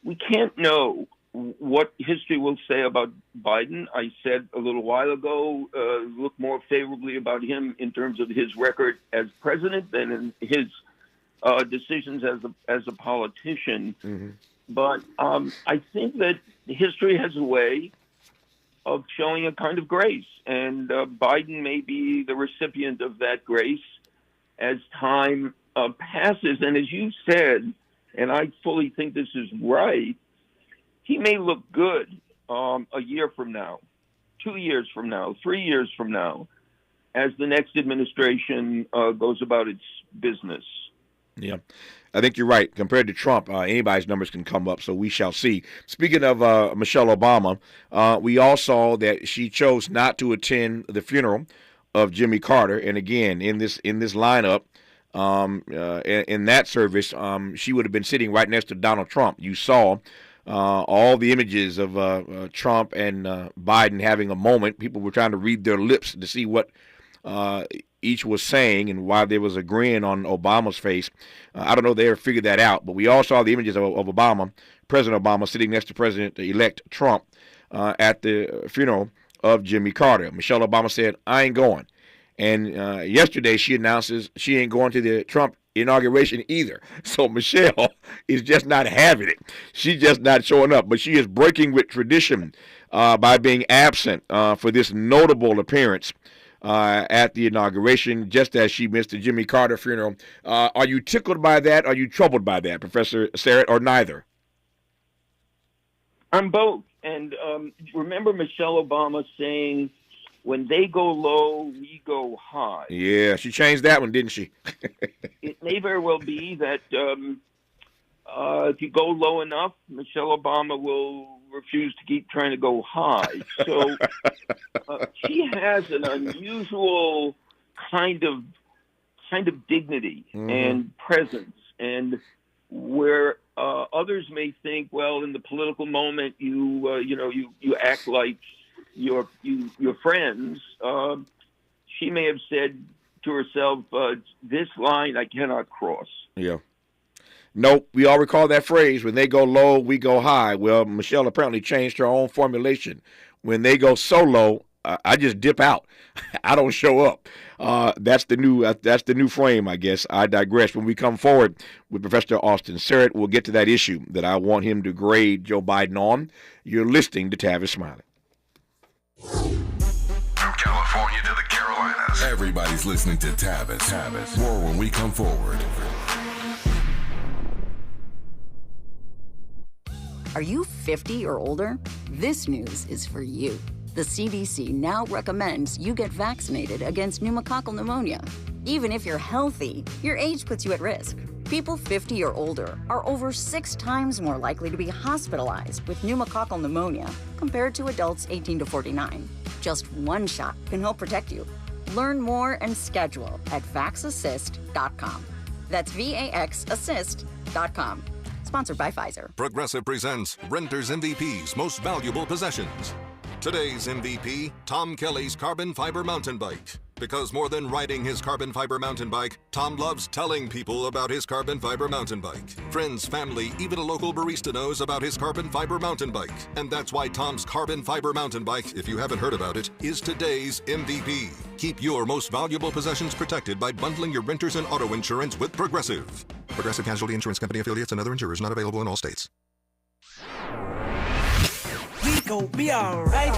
we can't know what history will say about Biden. I said a little while ago, look more favorably about him in terms of his record as president than in his decisions as a politician. Mm-hmm. But I think that history has a way of showing a kind of grace, and Biden may be the recipient of that grace as time passes. And as you said, and I fully think this is right, he may look good a year from now, 2 years from now, 3 years from now, as the next administration goes about its business. Yeah, I think you're right. Compared to Trump, anybody's numbers can come up, so we shall see. Speaking of Michelle Obama, we all saw that she chose not to attend the funeral of Jimmy Carter. And again, in this lineup, in that service, she would have been sitting right next to Donald Trump. You saw all the images of Trump and Biden having a moment. People were trying to read their lips to see what each was saying and why there was a grin on Obama's face. I don't know if they ever figured that out, but we all saw the images of Obama, President Obama, sitting next to President-elect Trump at the funeral of Jimmy Carter. Michelle Obama said, I ain't going. And yesterday she announces she ain't going to the Trump inauguration either. So Michelle is just not having it. She's just not showing up. But she is breaking with tradition by being absent for this notable appearance at the inauguration, just as she missed the Jimmy Carter funeral. Are you tickled by that? Are you troubled by that, Professor Sarrett, or neither? I'm both. And remember Michelle Obama saying, when they go low, we go high. Yeah, she changed that one, didn't she? It may very well be that if you go low enough, Michelle Obama will refuse to keep trying to go high. So she has an unusual kind of dignity and presence, and where others may think, well, in the political moment, you act like your friends. She may have said to herself, "This line I cannot cross." Yeah. Nope, we all recall that phrase, when they go low, we go high. Well, Michelle apparently changed her own formulation. When they go so low, I just dip out. I don't show up. That's the new frame, I guess. I digress. When we come forward with Professor Austin Serrett, we'll get to that issue that I want him to grade Joe Biden on. You're listening to Tavis Smiley. From California to the Carolinas, everybody's listening to Tavis. More when we come forward. Are you 50 or older? This news is for you. The CDC now recommends you get vaccinated against pneumococcal pneumonia. Even if you're healthy, your age puts you at risk. People 50 or older are over 6 times more likely to be hospitalized with pneumococcal pneumonia compared to adults 18 to 49. Just one shot can help protect you. Learn more and schedule at vaxassist.com. That's VAXassist.com. Sponsored by Pfizer. Progressive presents Renter's MVP's Most Valuable Possessions. Today's MVP, Tom Kelly's carbon fiber mountain bike. Because more than riding his carbon fiber mountain bike, Tom loves telling people about his carbon fiber mountain bike. Friends, family, even a local barista knows about his carbon fiber mountain bike. And that's why Tom's carbon fiber mountain bike, if you haven't heard about it, is today's MVP. Keep your most valuable possessions protected by bundling your renters and auto insurance with Progressive. Progressive Casualty Insurance Company affiliates and other insurers not available in all states. We gon' be alright.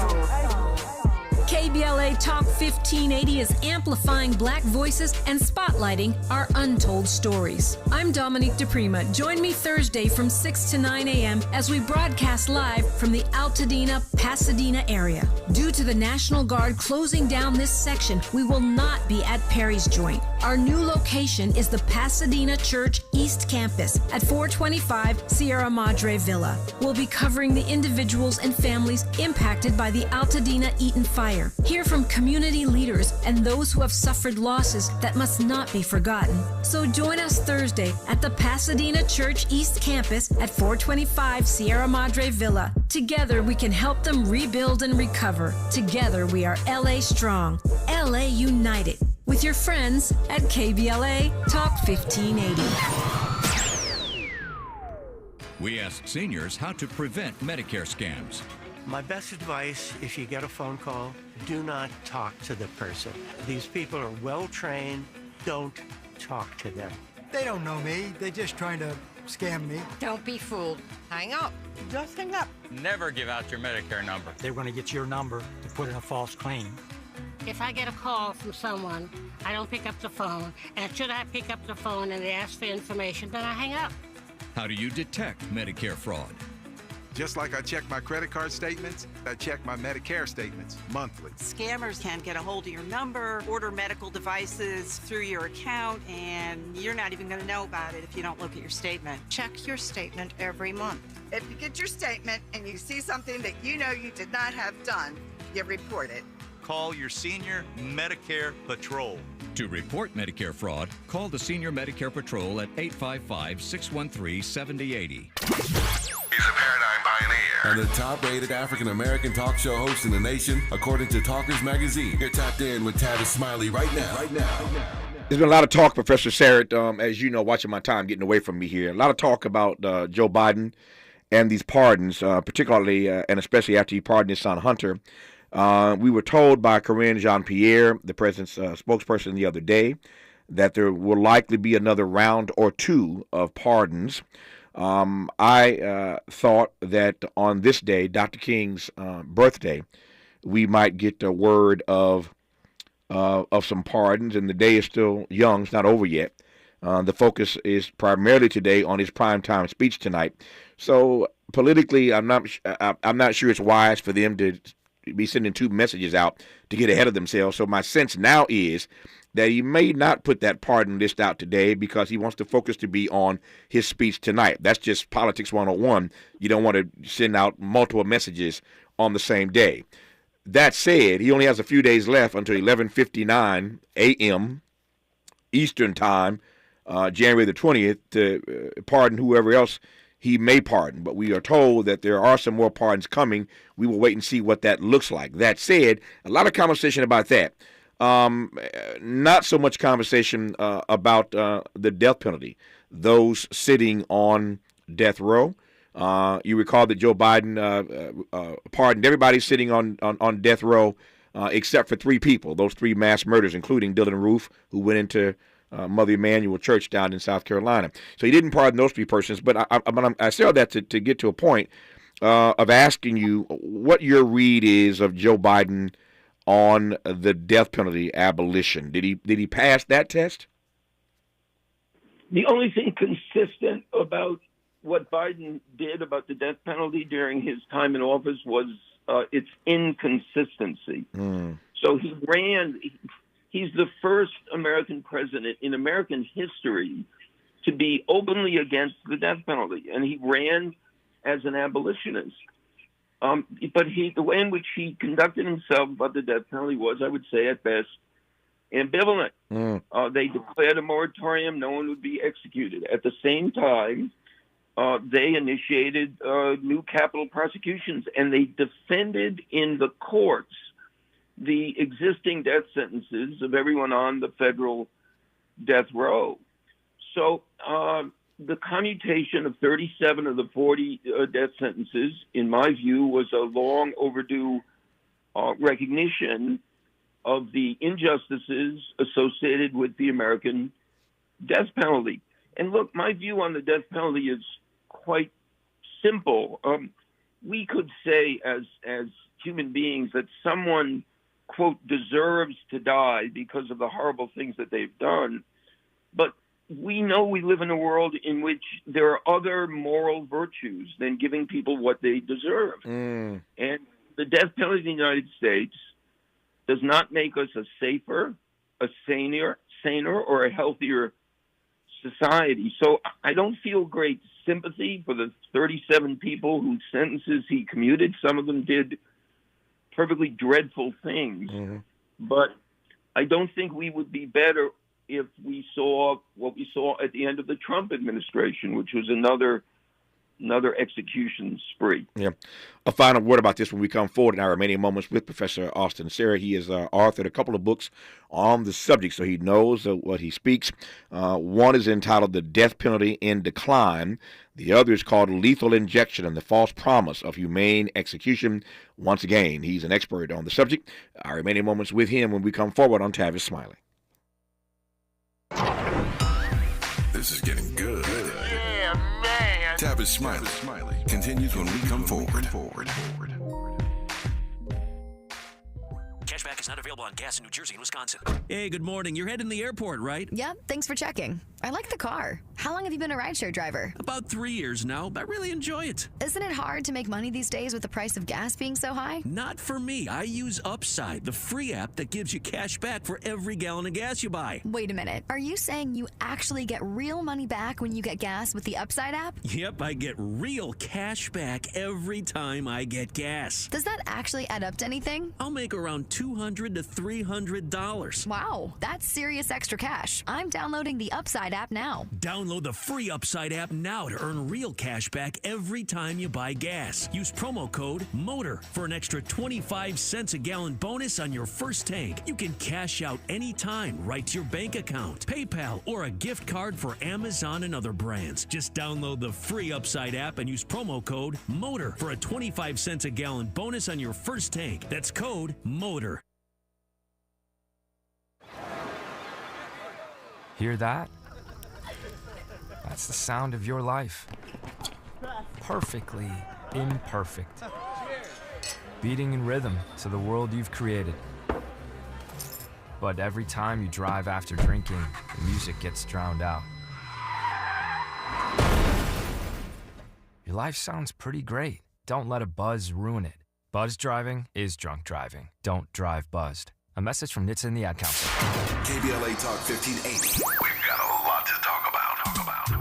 KBLA Talk 1580 is amplifying Black voices and spotlighting our untold stories. I'm Dominique DePrima. Join me Thursday from 6 to 9 a.m. as we broadcast live from the Altadena, Pasadena area. Due to the National Guard closing down this section, we will not be at Perry's Joint. Our new location is the Pasadena Church East Campus at 425 Sierra Madre Villa. We'll be covering the individuals and families impacted by the Altadena Eaton fire. Hear from community leaders and those who have suffered losses that must not be forgotten. So join us Thursday at the Pasadena Church East Campus at 425 Sierra Madre Villa. Together we can help them rebuild and recover. Together we are LA Strong, LA United. With your friends at KBLA Talk 1580. We ask seniors how to prevent Medicare scams. My best advice, if you get a phone call, do not talk to the person. These people are well-trained. Don't talk to them. They don't know me. They're just trying to scam me. Don't be fooled. Hang up. Just hang up. Never give out your Medicare number. They're going to get your number to put in a false claim. If I get a call from someone, I don't pick up the phone, and should I pick up the phone and they ask for information, then I hang up. How do you detect Medicare fraud? Just like I check my credit card statements, I check my Medicare statements monthly. Scammers can get a hold of your number, order medical devices through your account, and you're not even going to know about it if you don't look at your statement. Check your statement every month. If you get your statement and you see something that you know you did not have done, you report it. Call your senior Medicare Patrol. To report Medicare fraud, call the Senior Medicare Patrol at 855-613-7080. He's a paradigm pioneer and the top-rated African-American talk show host in the nation, according to Talkers Magazine. You're tapped in with Tavis Smiley right now. There's been a lot of talk, Professor Serrett, as you know, watching my time getting away from me here. A lot of talk about Joe Biden and these pardons, particularly and especially after he pardoned his son Hunter. We were told by Karine Jean-Pierre, the president's spokesperson the other day, that there will likely be another round or two of pardons. I thought that on this day, Dr. King's birthday, we might get a word of some pardons, and the day is still young; it's not over yet. The focus is primarily today on his primetime speech tonight. So politically, I'm not sure it's wise for them to be sending two messages out to get ahead of themselves. So my sense now is that he may not put that pardon list out today because he wants the focus to be on his speech tonight. That's just politics 101. You don't want to send out multiple messages on the same day. That said, he only has a few days left until 11:59 a.m. Eastern Time, January the 20th, to pardon whoever else he may pardon. But we are told that there are some more pardons coming. We will wait and see what that looks like. That said, a lot of conversation about that. Not so much conversation about the death penalty, those sitting on death row. You recall that Joe Biden pardoned everybody sitting on death row except for 3 people, those 3 mass murders, including Dylan Roof, who went into Mother Emanuel Church down in South Carolina. So he didn't pardon those 3 persons, but I say all that to get to a point of asking you what your read is of Joe Biden on the death penalty abolition. Did he pass that test? The only thing consistent about what Biden did about the death penalty during his time in office was its inconsistency. So he's the first American president in American history to be openly against the death penalty, and he ran as an abolitionist. But the way in which he conducted himself about the death penalty was, I would say, at best, ambivalent. They declared a moratorium; no one would be executed. At the same time, they initiated new capital prosecutions, and they defended in the courts the existing death sentences of everyone on the federal death row. So the commutation of 37 of the 40 death sentences, in my view, was a long overdue recognition of the injustices associated with the American death penalty. And look, my view on the death penalty is quite simple. We could say as human beings that someone, quote, deserves to die because of the horrible things that they've done. But we know we live in a world in which there are other moral virtues than giving people what they deserve. And the death penalty in the United States does not make us a safer, a saner, or a healthier society. So I don't feel great sympathy for the 37 people whose sentences he commuted. Some of them did perfectly dreadful things. But I don't think we would be better if we saw what we saw at the end of the Trump administration, which was another execution spree. Yeah. A final word about this when we come forward in our remaining moments with Professor Austin Serra. He has authored a couple of books on the subject, so he knows what he speaks. One is entitled The Death Penalty in Decline. The other is called Lethal Injection and the False Promise of Humane Execution. Once again, he's an expert on the subject. Our remaining moments with him when we come forward on Tavis Smiley. This is getting good. Yeah, man. Tavis Smiley continues when we come forward. Cashback is not available on gas in New Jersey and Wisconsin. Hey, good morning. You're heading the airport, right? Yep, thanks for checking. I like the car. How long have you been a rideshare driver? About 3 years now, but I really enjoy it. Isn't it hard to make money these days with the price of gas being so high? Not for me. I use Upside, the free app that gives you cash back for every gallon of gas you buy. Wait a minute. Are you saying you actually get real money back when you get gas with the Upside app? Yep, I get real cash back every time I get gas. Does that actually add up to anything? I'll make around $200 to $300. Wow, that's serious extra cash. I'm downloading the Upside app now. Download the free Upside app now to earn real cash back every time you buy gas. Use promo code MOTOR for an extra 25 cents a gallon bonus on your first tank. You can cash out anytime right to your bank account, PayPal, or a gift card for Amazon and other brands. Just download the free Upside app and use promo code MOTOR for a 25 cents a gallon bonus on your first tank. That's code MOTOR. Hear that? That's the sound of your life. Perfectly imperfect. Beating in rhythm to the world you've created. But every time you drive after drinking, the music gets drowned out. Your life sounds pretty great. Don't let a buzz ruin it. Buzz driving is drunk driving. Don't drive buzzed. A message from NHTSA and the Ad Council. KBLA Talk 1580. We've got a lot to talk about.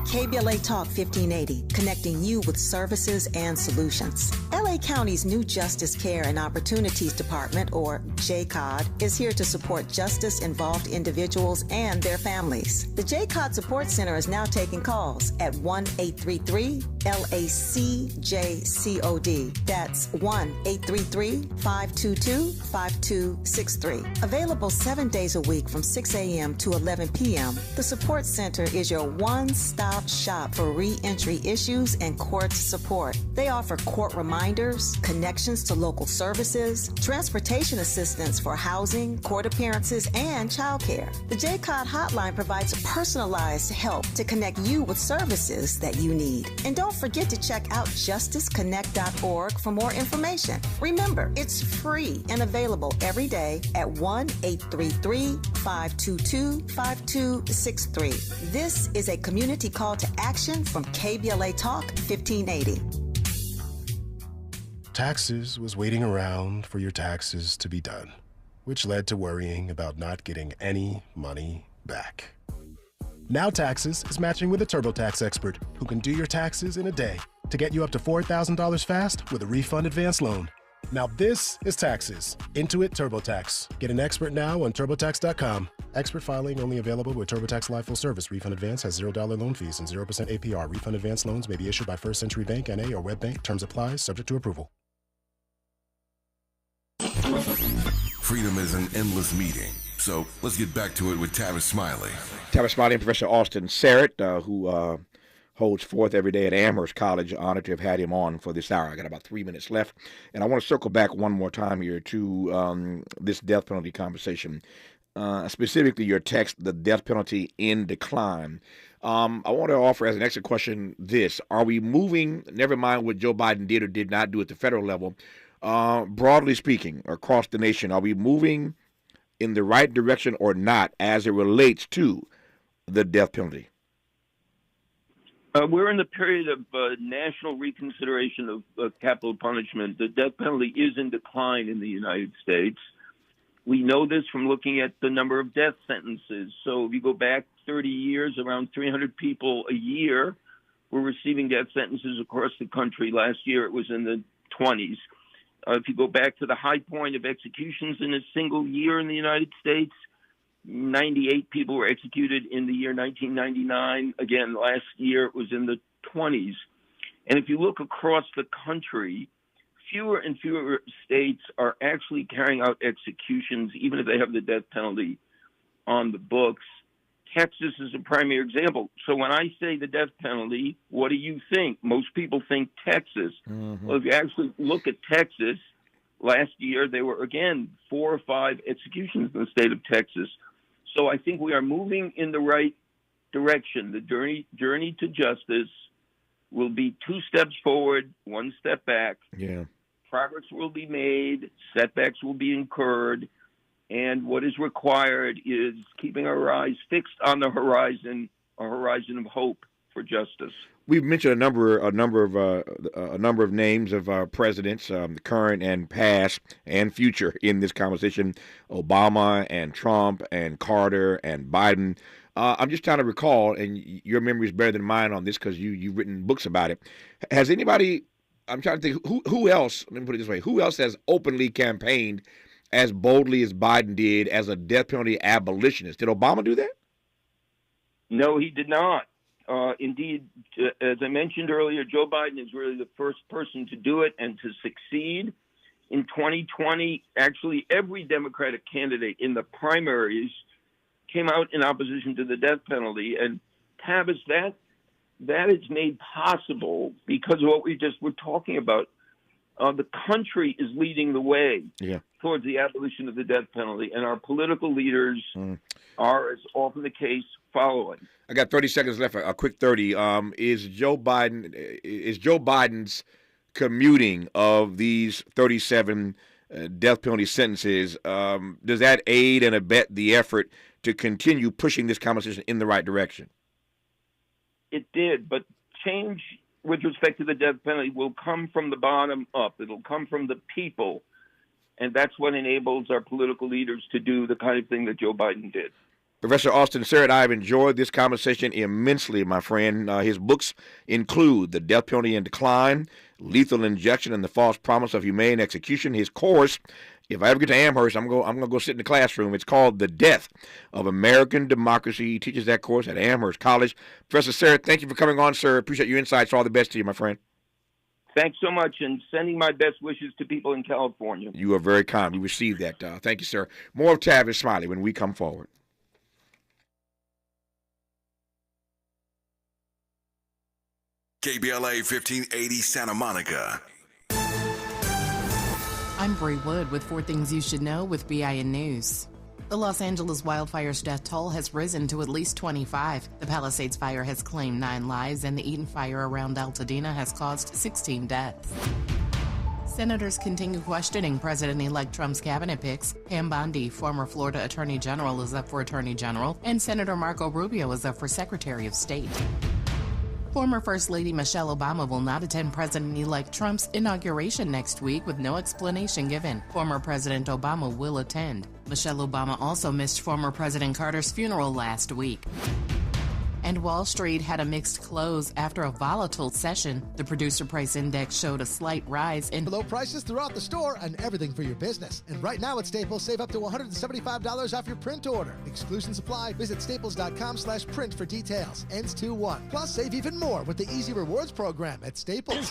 KBLA Talk 1580, connecting you with services and solutions. LA LA County's new Justice Care and Opportunities Department, or JCOD, is here to support justice-involved individuals and their families. The JCOD Support Center is now taking calls at 1-833-LACJCOD. That's 1-833-522-5263. Available 7 days a week from 6 a.m. to 11 p.m., the Support Center is your one-stop shop for re-entry issues and court support. They offer court reminders, connections to local services, transportation assistance for housing, court appearances, and childcare. The JCOD hotline provides personalized help to connect you with services that you need. And don't forget to check out justiceconnect.org for more information. Remember, it's free and available every day at 1-833-522-5263. This is a community call to action from KBLA Talk 1580. Taxes was waiting around for your taxes to be done, which led to worrying about not getting any money back. Now Taxes is matching with a TurboTax expert who can do your taxes in a day to get you up to $4,000 fast with a refund advance loan. Now this is Taxes. Intuit TurboTax. Get an expert now on TurboTax.com. Expert filing only available with TurboTax Live Full Service. Refund advance has $0 loan fees and 0% APR. Refund advance loans may be issued by First Century Bank, N.A. or WebBank. Terms apply. Subject to approval. Freedom is an endless meeting. So let's get back to it with Tavis Smiley. Tavis Smiley and Professor Austin Sarrett, who holds forth every day at Amherst College. Honored to have had him on for this hour. I got about 3 minutes left. And I want to circle back one more time here to this death penalty conversation. Specifically your text, the death penalty in decline. I want to offer as an extra question this. Are we moving, never mind what Joe Biden did or did not do at the federal level, broadly speaking, across the nation, are we moving in the right direction or not as it relates to the death penalty? We're in the period of national reconsideration of capital punishment. The death penalty is in decline in the United States. We know this from looking at the number of death sentences. So if you go back 30 years, around 300 people a year were receiving death sentences across the country. Last year it was in the 20s. If you go back to the high point of executions in a single year in the United States, 98 people were executed in the year 1999. Again, last year it was in the 20s. And if you look across the country, fewer and fewer states are actually carrying out executions, even if they have the death penalty on the books. Texas is a primary example. So when I say the death penalty, what do you think? Most people think Texas. Mm-hmm. Well, if you actually look at Texas, last year there were, again, 4 or 5 executions in the state of Texas. So I think we are moving in the right direction. The journey to justice will be 2 steps forward, 1 step back. Yeah. Progress will be made, setbacks will be incurred, and what is required is keeping our eyes fixed on the horizon, a horizon of hope for justice. We've mentioned a number of names of presidents, current and past and future, in this conversation. Obama and Trump and Carter and Biden. I'm just trying to recall, and your memory is better than mine on this because you've written books about it. Has anybody? I'm trying to think who else. Let me put it this way: who else has openly campaigned as boldly as Biden did as a death penalty abolitionist? Did Obama do that? No, he did not. Indeed, as I mentioned earlier, Joe Biden is really the first person to do it and to succeed. In 2020, actually every Democratic candidate in the primaries came out in opposition to the death penalty. And Tavis, that is made possible because of what we just were talking about. The country is leading the way towards the abolition of the death penalty, and our political leaders are, as often the case, following. I got 30 seconds left. A quick 30. Is Joe Biden's commuting of these 37 death penalty sentences, does that aid and abet the effort to continue pushing this conversation in the right direction? It did, but change with respect to the death penalty will come from the bottom up. It'll come from the people, and that's what enables our political leaders to do the kind of thing that Joe Biden did. Professor Austin Serrett, I have enjoyed this conversation immensely, my friend. His books include The Death Penalty in Decline, Lethal Injection, and the False Promise of Humane Execution. His course, if I ever get to Amherst, I'm going to go sit in the classroom. It's called The Death of American Democracy. He teaches that course at Amherst College. Professor Serrett, thank you for coming on, sir. Appreciate your insights. All the best to you, my friend. Thanks so much, and sending my best wishes to people in California. You are very kind. We received that. Thank you, sir. More of Tavis Smiley when we come forward. KBLA 1580 Santa Monica. I'm Bree Wood with 4 Things You Should Know with BIN News. The Los Angeles wildfire's death toll has risen to at least 25. The Palisades fire has claimed 9 lives, and the Eden fire around Altadena has caused 16 deaths. Senators continue questioning President-elect Trump's cabinet picks. Pam Bondi, former Florida Attorney General, is up for Attorney General, and Senator Marco Rubio is up for Secretary of State. Former First Lady Michelle Obama will not attend President-elect Trump's inauguration next week with no explanation given. Former President Obama will attend. Michelle Obama also missed former President Carter's funeral last week. And Wall Street had a mixed close after a volatile session. The producer price index showed a slight rise in low prices throughout the store and everything for your business. And right now at Staples, save up to $175 off your print order. Exclusions apply. Visit staples.com/print for details. Ends 2/1. Plus, save even more with the Easy Rewards program at Staples.